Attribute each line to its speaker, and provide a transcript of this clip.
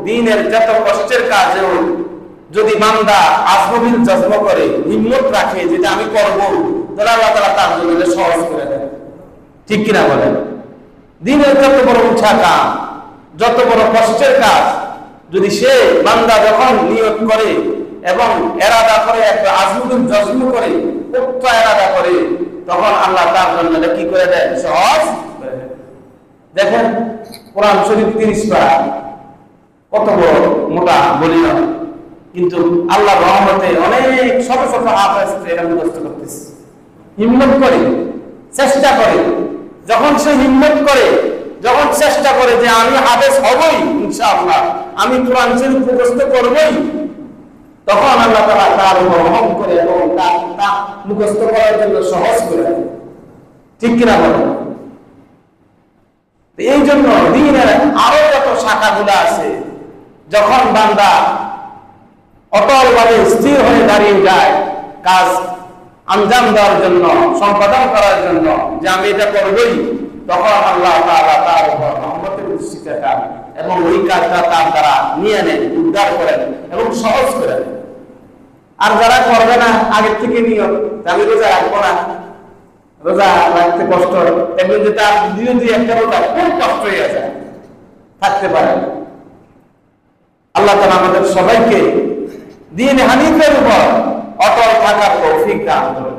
Speaker 1: দ্বীনের যত কষ্টের কাজেও যদি বান্দা আজমবিল জজম করে, হিম্মত রাখে যেটা আমি করব, তাহলে আল্লাহ তাআলা তার জন্য সহজ করে দেন। ঠিক কিনা বলেন? দ্বীনের যত বড় উঠা কাজ, যত বড় কষ্টের কাজ যদি সে বান্দা যখন নিয়ত করে এবং এরাদা করে, একটা আজমবিল জজম করে, পক্কা এরাদা করে, তখন আল্লাহ তার জন্য কি করে দেন? সহজ করে দেন। দেখেন কোরআন শরীফ 30 পারা, কত বড় মোটা বলি না, কিন্তু আল্লাহর রহমতে অনেক শত শত হাফেজ এটা মুখস্থ করতেছে। হিম্মত করে, চেষ্টা করে, যখন সে হিম্মত করে, যখন চেষ্টা করে যে আমি হাফেজ হবই ইনশাআল্লাহ, আমি কোরআন শরীফ মুখস্থ করবই, তখন আল্লাহ তাআলা তার উপর রহম করে এবং তা মুখস্থ করার জন্য সহজ করে দেন। ঠিক কিনা বলেন? এই জন্য দ্বীনের আরো যত শাখাগুলো আছে, যখন বান্দা অটলভাবে স্থির হয়ে দাঁড়িয়ে যায় কাজ আঞ্জাম দেওয়ার জন্য, সম্পাদন করার জন্য, যে আমি এটা করবই, তখন আল্লাহ তাআলা তার উপর রহমতের দৃষ্টি দেখান এবং ওই কাজটা তার দ্বারা নিয়ে নেন, উদ্ধার করেন এবং সহজ করে দেন। আর যারা করবে না, আগের থেকে নিয়ত আমি রোজা রাখবো না, রোজা রাখতে কষ্ট, এবং যেটা দিনে দুই একটা রোজা খুব কষ্ট হয়ে যায়, থাকতে পারে। আল্লাহ তাআলা আমাদের সবাইকে দ্বীন হানিফের উপর অটল থাকার তৌফিক দান করুন।